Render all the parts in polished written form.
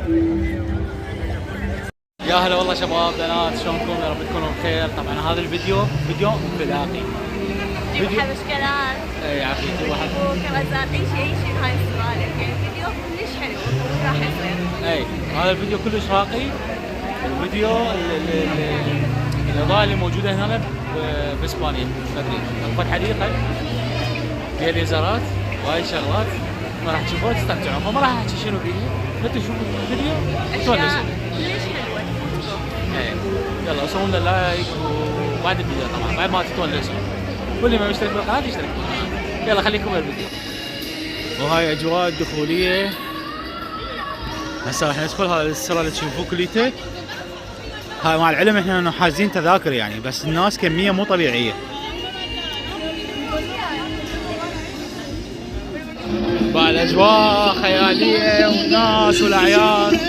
يا هلا والله شباب بنات، شلونكم؟ يا رب تكونوا بخير. طبعا هذا الفيديو فيديو انطلاقي. فيديو مشكلات. اي عافيتي واحد. وكرزات اي شيء هاي السوالف، يعني فيديو كلش حلو راح يصير. اي هذا الفيديو كلش راقي. الفيديو الاضاءة اللي موجودة هنا باسبانيا، تدري اكبر حديقة فيها ليزرات وهاي الشغلات، ما راح تشوفوها تستمتعون، فما راح احكي شنو فيه، انتم تشوفوا الفيديو تونسوا. كلش حلوة. ايه يلا سووا لنا لايك، وبعد الفيديو طبعا بعد ما تتونسوا واللي ما يشترك بالقناة يشترك بالقناة. يلا خليكم بالفيديو. وهاي اجواء الدخولية. هسه راح ندخل. هذا السر اللي تشوفوه كليته. هاي مع العلم احنا حاجزين تذاكر يعني، بس الناس كمية مو طبيعية. بقى الاجواء خيالية والناس والاعياد.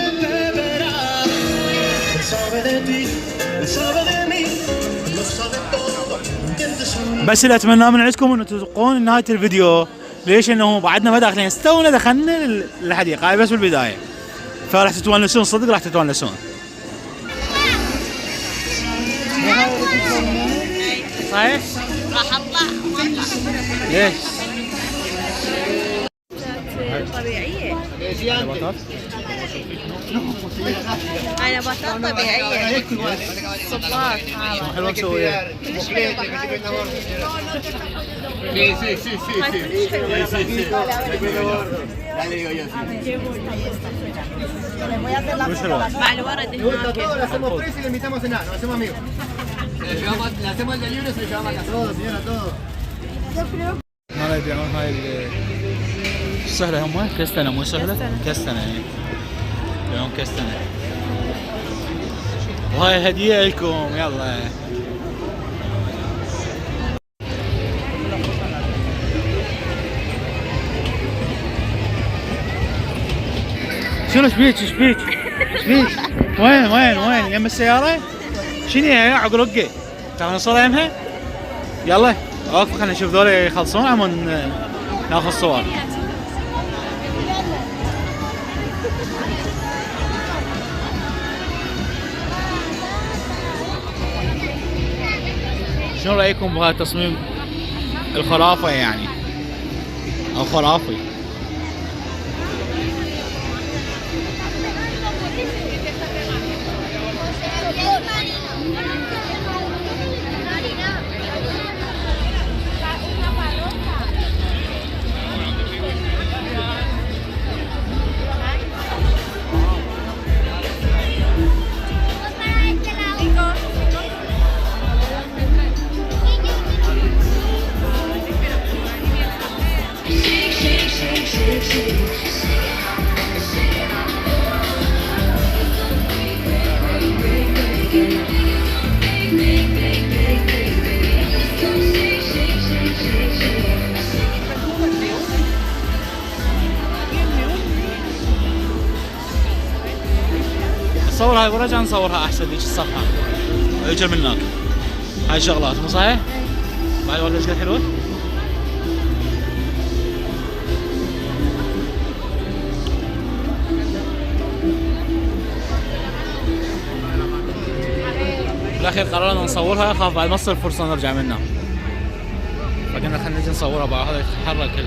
بس اللي اتمناه من عندكم انه تتوقعون نهاية الفيديو. ليش؟ انه بعدنا ما داخلين، استونا دخلنا الحديقة هاي بس بالبداية، فراح تتونسون صدق، راح تتونسون. صحيح؟ راح اطلع واطلع. ليش؟ طبيعية. نباتات؟ هاي نباتات طبيعية. صباط. حلوة مسوية. مع الورد هناك. ما يبيعون هاي السهلة، هم كستنة مو سهلة؟ كستنة يعني يبيعون كستنة. وهاي هدية لكم، يلا. شنو شبيك؟ وين يم السيارة؟ شنو هي عقرقة؟ تعال نوصل يمها؟ يلا اوقف خلينا نشوف ذولا يخلصون عمون ناخذ صور. شنو رأيكم بهذا التصميم الخرافة يعني، او خرافي؟ نصور هاي ورجع نصورها احسن، ذيك الصفحة اجر من هناك. هاي شغلات مو صحيح؟ هاي والله ايش قد حلوة. بالاخير قررنا نصورها، خاف بعد ما تصير فرصة نرجع منها، فقلنا خلينا نجي نصورها بعد. هذا يتحرك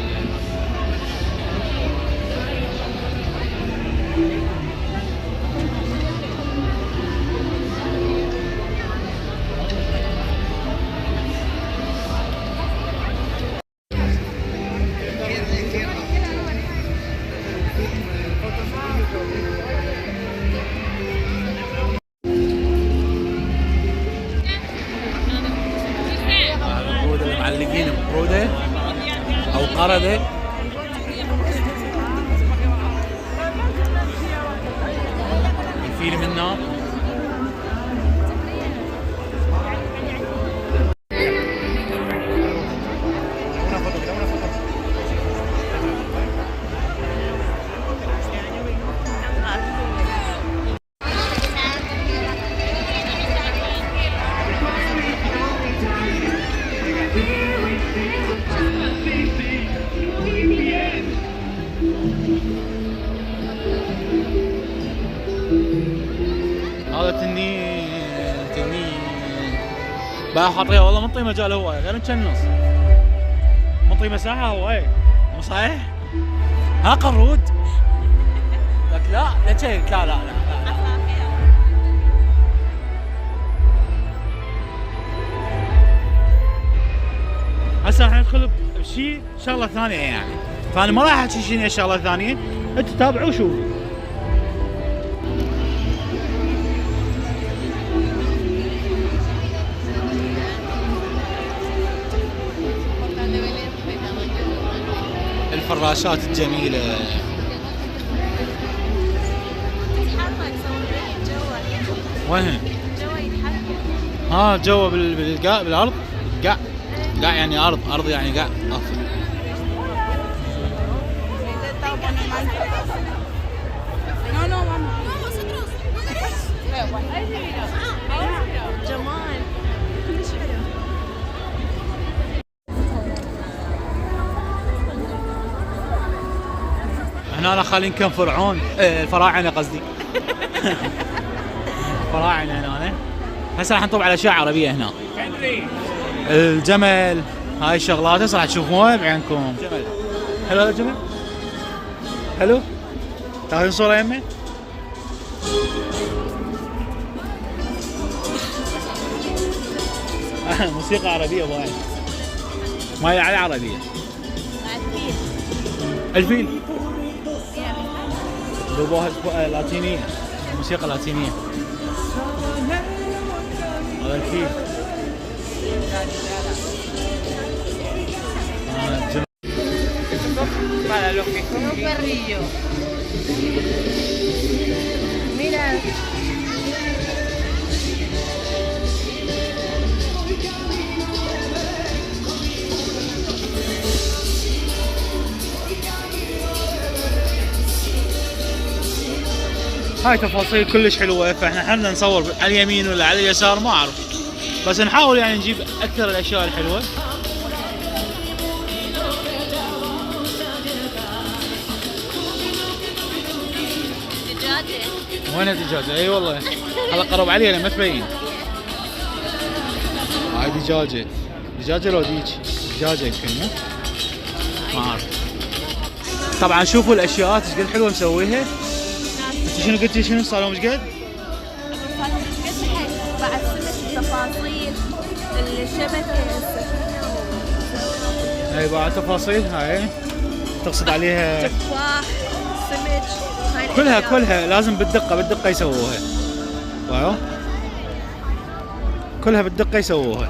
المعلقين ببرودة او قردة. يفيل منا تنين بقى خطيه والله منطي مجال هواي غير كم نص منطي مساحه هواي مو صحيح؟ ها قرود لك لا شيك لا هسه راح ندخل بشيء شغله ثانيه يعني فانا ما راح احكي شنو الشغله الثانيه انتوا تابعوا وشوفوا. الفراشات الجميله تتحرك جوا وين؟ جوا يتحرك. جوا بالارض قاع يعني ارض يعني قاع جمال كلش حلو. هنا خالين كم فرعون الفراعنه قصدي فراعنه هنا. هسه راح نطب على اشياء عربيه هنا الجمل هاي الشغلات هسه راح تشوفوها بعينكم. جمل حلو هذا الجمل حلو تاخذين صوره يمي موسيقى عربيه باين ما هي على عربيه. الفيل دوبوها لاتينيه موسيقى لاتينيه هذا الفيل. Para los que son los perrillos. Mira. هاي تفاصيل كلش حلوه فاحنا حنا نصور على اليمين ولا على اليسار ما اعرف بس نحاول يعني نجيب اكثر الاشياء الحلوه. دجاجة. وين الدجاجه؟ اي والله هلا قرب علينا ما تبين. هاي دجاجه لو ديج دجاجه يمكن ما اعرف. طبعا شوفوا الاشياء ايش قد حلوه مسويها. انت شنو قلتي شنو صار لهم ايش قد؟ بعد سمك التفاصيل الشبكة السفينة اي بعد تفاصيل هاي تقصد عليها تفاح سمك هاي كلها لازم بالدقه يسووها. واو كلها بالدقه يسووها.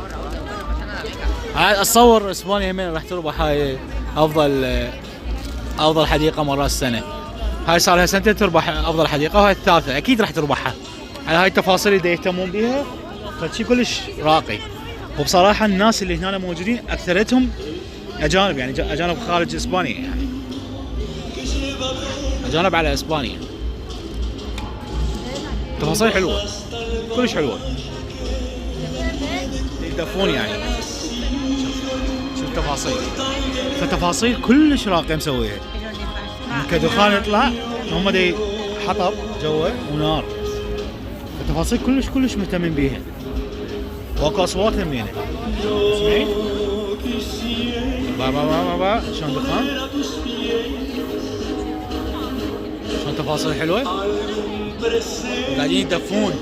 هاي اتصور اسبانيا يمين راح تربح هاي افضل حديقه مرات السنه. هاي صار لها سنتين تربح افضل حديقه وهاي الثالثه اكيد راح تربحها على هاي التفاصيل اللي يهتمون بها فشي كلش راقي. وبصراحه الناس اللي هنا موجودين اكثرتهم اجانب يعني اجانب خارج اسبانيا يعني اجانب على اسبانيا. تفاصيل حلوه كلش حلوه يدفون يعني شوف التفاصيل فتفاصيل كلش راقيه مسويها. كدخان يطلع هم دي حطب جوا ونار التفاصيل كلش مهتمين بيها. واكو اصوات همينه اسمعي با شلون دخان شلون تفاصيل حلوه قاعدين يدفون.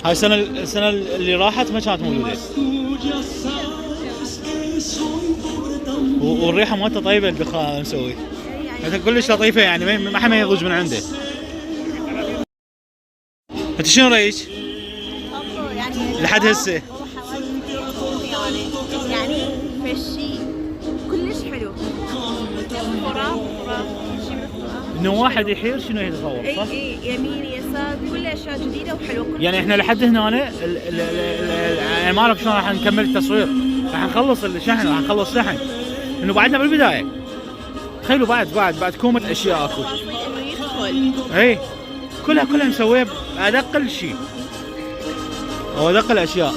هاي السنه اللي راحت ما كانت موجوده والريحه مالته طيبه الدخان مسوي هذا كلش لطيفه يعني ما حد ما يضج من عنده. انت شنو رايك؟ يعني لحد هسه يعني فشي كلش حلو فراغ شيء من الفراغ انه واحد يحير شنو يتصور صح؟ اي يمين يسار كل اشياء جديده وحلوه يعني احنا لحد هنا يعني ما اعرف شلون راح نكمل التصوير راح نخلص الشحن راح نخلص شحن انه بعدنا بالبدايه. تخيلوا بعد كومه اشياء اكو انه يدخل اي كلها مسويه بادق شيء او ادق الاشياء.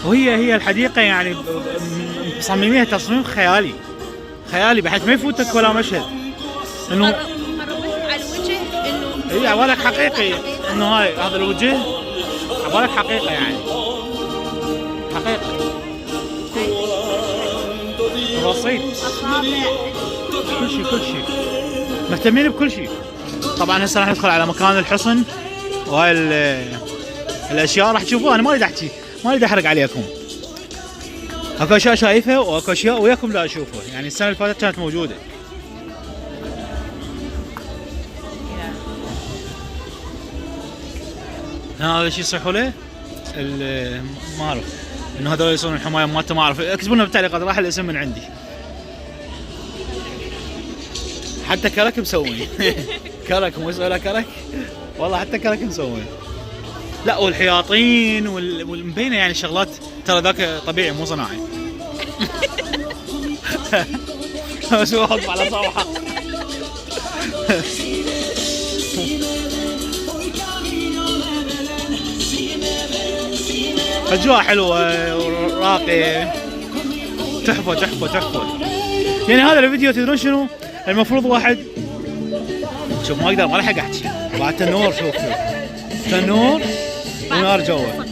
وهي الحديقه يعني مصمميها تصميم خيالي بحيث ما يفوتك ولا مشهد انه هي عبالك حقيقي انه هاي هذا الوجه عبالك حقيقة يعني حقيقة تفاصيل كل شيء مهتمين بكل شيء. طبعا هسه راح ندخل على مكان الحصن وهاي الاشياء راح تشوفوها. انا ما اريد احكي ما اريد احرق عليكم. اكو اشياء شايفها واكو اشياء وياكم لا اشوفها يعني السنة اللي فاتت كانت موجودة. هذا الشيء يصيحوا له ما اعرف انه هذول يصيرون الحمايه مالته ما اعرف. اكتبوا لنا بالتعليقات راح الاسم من عندي. حتى كرك مسوين كرك مو يسوي له كرك والله حتى كرك مسوين. لا والحياطين والمبينه يعني شغلات ترى ذاك طبيعي مو صناعي. بس هو حط على صوحه. اجواء حلوه وراقيه تحفه. يعني هذا الفيديو تدرون شنو المفروض واحد شوف ما اقدر ما لحق احكي بعد تنور. شوف تنور ونار جوا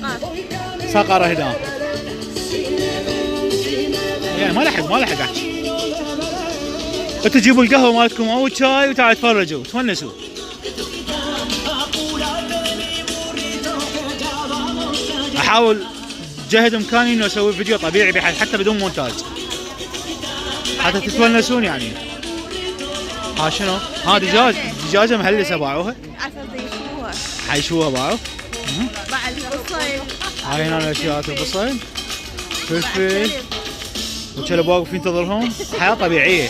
سقره هنا يعني ما لحق احكي. تجيبوا القهوه مالتكم او الشاي وتعالوا تفرجوا تونسوا. احاول جهد امكاني انه اسوي فيديو طبيعي بحيث حتى بدون مونتاج حتى تتونسون يعني. ها شنو؟ ها دجاجه مهلسه باعوها. حيشوها باعوا. بعد البصل. هاي هنا الاشياء البصل فلفل والكلب واقف ينتظرهم. حياه طبيعيه.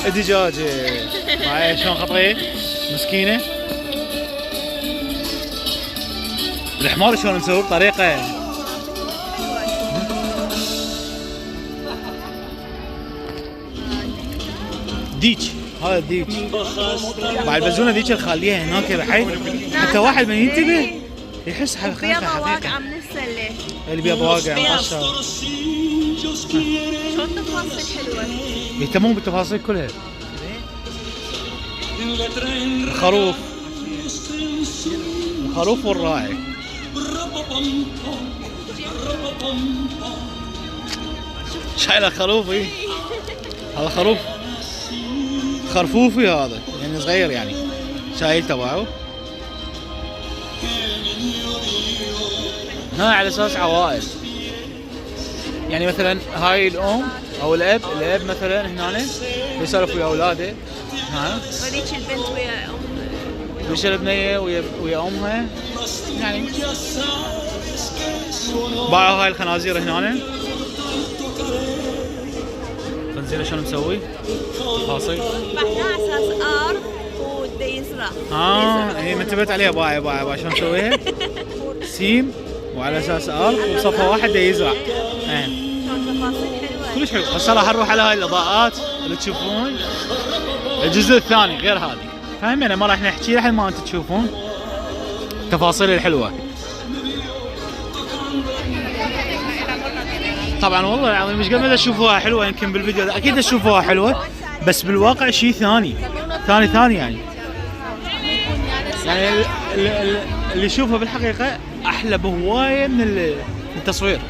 الدجاجه هاي شلون خطيه مسكينه. الحمار شلون مسوي بطريقه ديك. هذا الديك بعد البزونه ذيك الخاليه هناك بحيث حتى واحد من ينتبه يحس حقيقه. بيضة واقعة من السلة. البيض واقع مقشر. شلون تفاصيل حلوة. يهتمون بالتفاصيل كلها. الخروف والراعي. شايله خروفي. هذا خروف خرفوفي هذا يعني صغير يعني شايل تبعه. هنا على اساس عوائل يعني مثلا هاي الام او الاب مثلا هنا يسولف ويا اولاده. ها وذيك البنت ويا امها. وش البنيه ويا امها يعني. باعوا هاي الخنازير هنا. خنزير شلون مسوي؟ تفاصيل. بعدها اساس ارض وده يزرع. هي ما انتبهت عليها باع شلون مسويها؟ سيم وعلى اساس ارض وصفه واحد ده يزرع. تفاصيل حلوه كلش حلو. هسه راح نروح على هاي الاضاءات اللي تشوفون الجزء الثاني غير هذه. فاهم انا ما راح نحكي لحد ما انتم تشوفون التفاصيل الحلوه. طبعا والله العظيم مش قبل تشوفوها حلوه يمكن بالفيديو اكيد تشوفوها حلوه بس بالواقع شيء ثاني يعني اللي يشوفها بالحقيقه احلى بهوايه من التصوير.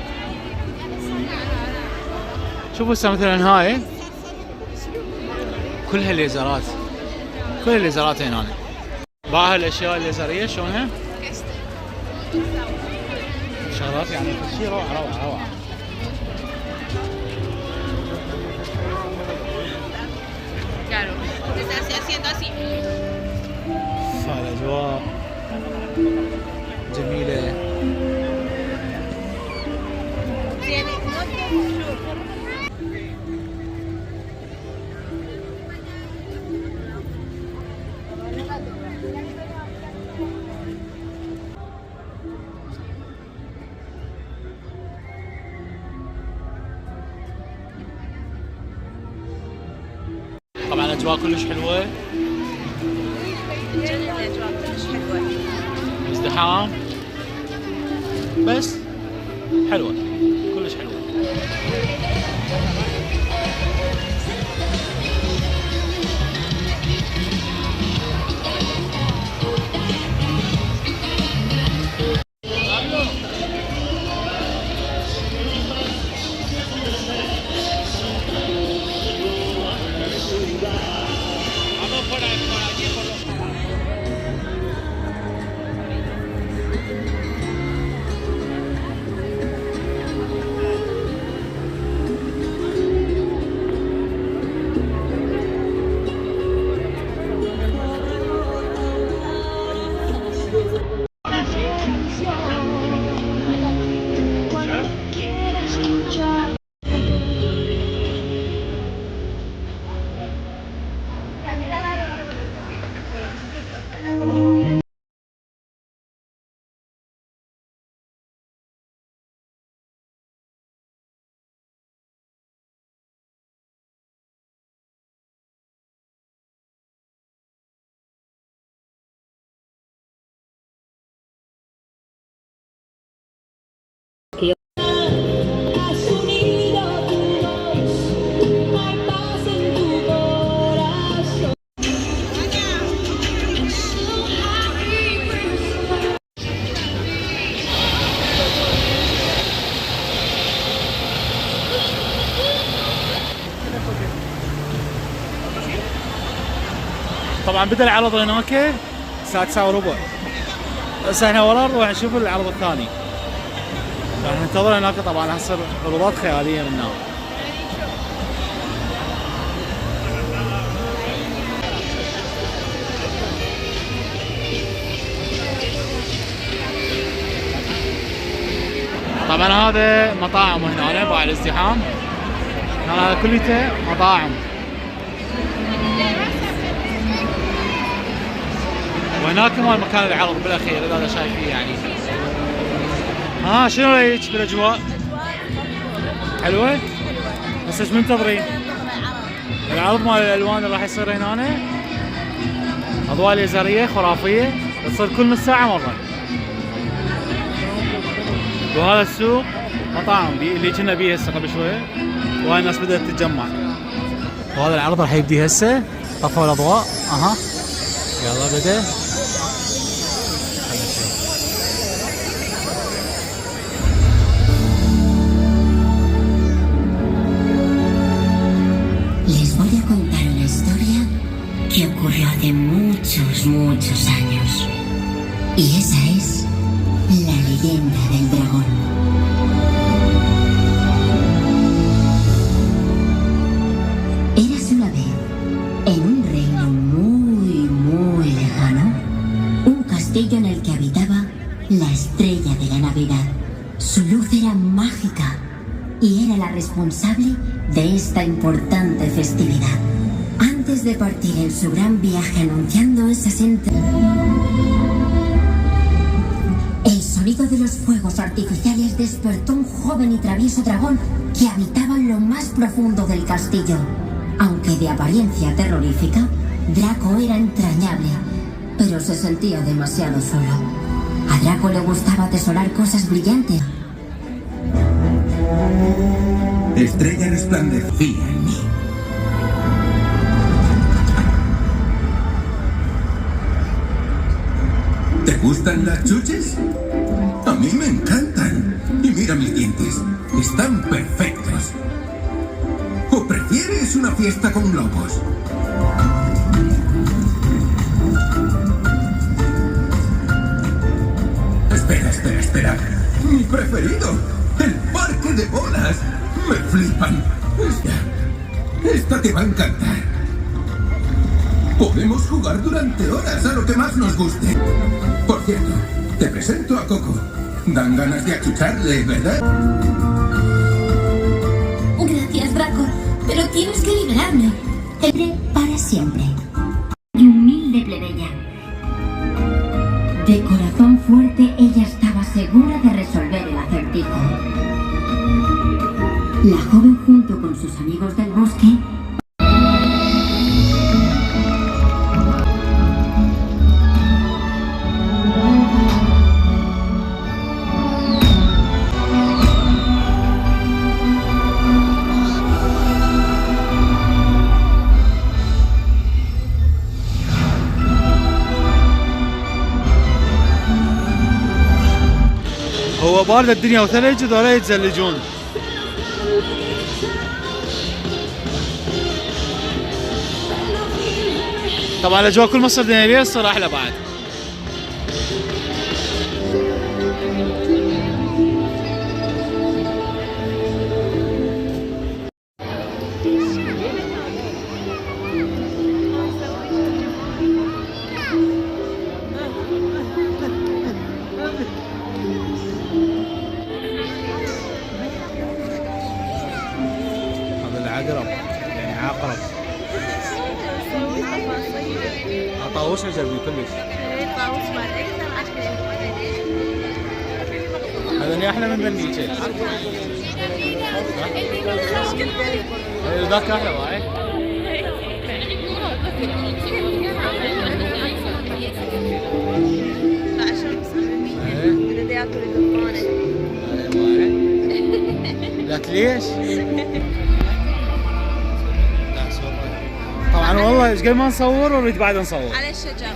شوفوا هسه مثلا هاي كلها الليزرات هنا. باعها الاشياء الليزريه شلونها شغلات يعني شيء روعه. Claro, se está haciendo así. فالاجواء جميله. طبعا الاجواء كلش حلوه. الاجواء كلش حلوه. ازدحام بس حلوه كلش حلوه. طبعا بدا العرض هناك الساعة 9:15. هسه احنا ورا نروح نشوف العرض الثاني. راح ننتظر هناك. طبعا راح تصير عروضات خيالية من هناك. طبعا هذا مطاعم هنا باع الازدحام. هذا كليته مطاعم. وهناك كمان مكان العرض بالاخير هذا شايفيه يعني. شنو رايك بالاجواء؟ حلوه؟ هسه ايش منتظرين؟ العرض مال الالوان اللي راح يصير هنا اضواء ليزريه خرافيه تصير كل نص ساعه مره. وهذا السوق مطاعم اللي كنا بيه هسه قبل شويه. وهاي الناس بدات تتجمع. وهذا العرض راح يبدي هسه. طفوا الاضواء. يلا بدا. Les voy a contar una historia que ocurrió hace muchos años. Y esa es la leyenda del dragón. Érase una vez, en un reino muy lejano, un castillo en el que habitaba la estrella de la Navidad. Su luz era mágica y era la responsable de esta importante festividad. Antes de partir en su gran viaje anunciando esas el sonido de los fuegos artificiales despertó un joven y travieso dragón que habitaba en lo más profundo del castillo. Aunque de apariencia terrorífica, Draco era entrañable, pero se sentía demasiado solo. A Draco le gustaba atesorar cosas brillantes. Estrella resplandecía en mí. ¿Te gustan las chuches? A mí me encantan. Y mira mis dientes. Están perfectos. ¿O prefieres una fiesta con globos? Espera. Mi preferido. El parque de bolas. Me flipan. Esta te va a encantar. Podemos jugar durante horas a lo que más nos guste. Por cierto, te presento a Coco. Dan ganas de achucharle, ¿verdad? Gracias, Draco, pero tienes que liberarme. Para siempre. Y humilde plebeya. De corazón fuerte, ella estaba segura de resolver el acertijo. La joven, junto con sus amigos del bosque, هو باردة الدنيا وثلج وذولا يتزلجون. طبعا الاجواء كل ما تصير دنيا تصير احلى بعد. عقرب يعني عقرب. طاووس عجبني كلش. طاووس بعد اكثر عجبني. هذا احلى من ذنيك. ذاك احلى وايد. بدي اكل الدخانه. لك ليش؟ طبعا والله ايش قد ما نصور ونريد بعد نصور. على الشجره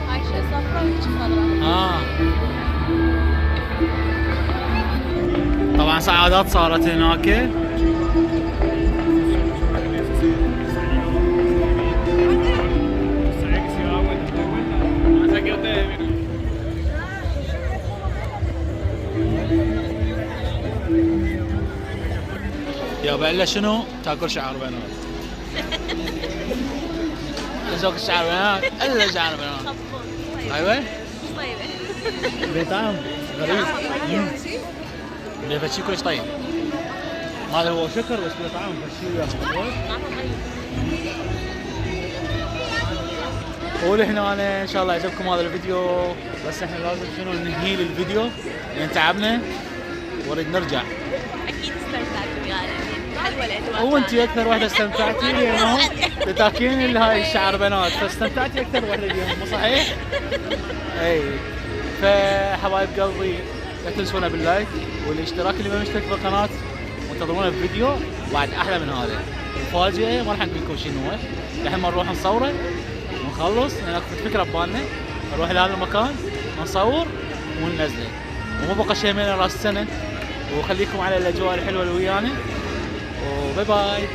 هاي شيء صفراء وهيك خضراء. طبعا سعادات صارت هناك. يابا الا شنو؟ تاكل شعر بنات. ذوق الشعر بنات الا شعر بنات. خبون ايوه طيبه. بطعم غريب. بفشي كلش طيب. ما هو شكر بس بطعم فشي وياه. ولهنا أنا ان شاء الله عجبكم هذا الفيديو، بس احنا لازم شنو ننهي الفيديو لان تعبنا ونريد نرجع. اكيد استمتعتوا ويانا، حلوه الاجواء. وانت اكثر وحده استمتعتي اليوم، تاكلين هاي الشعر بنات فاستمتعتي اكثر وحده اليوم، مو صحيح؟ اي فحبايب قلبي لا تنسونا باللايك والاشتراك اللي ما مشترك بالقناه، وانتظرونا بفيديو بعد احلى من هذا. مفاجاه ما راح نقول لكم شنو هو، الحين ما نروح نصوره ونخلص لان اكو فكره ببالنا نروح لهذا المكان نصور وننزله، ومو بقى شيء من راس السنه. وخليكم على الاجواء الحلوه اللي ويانا، وباي باي.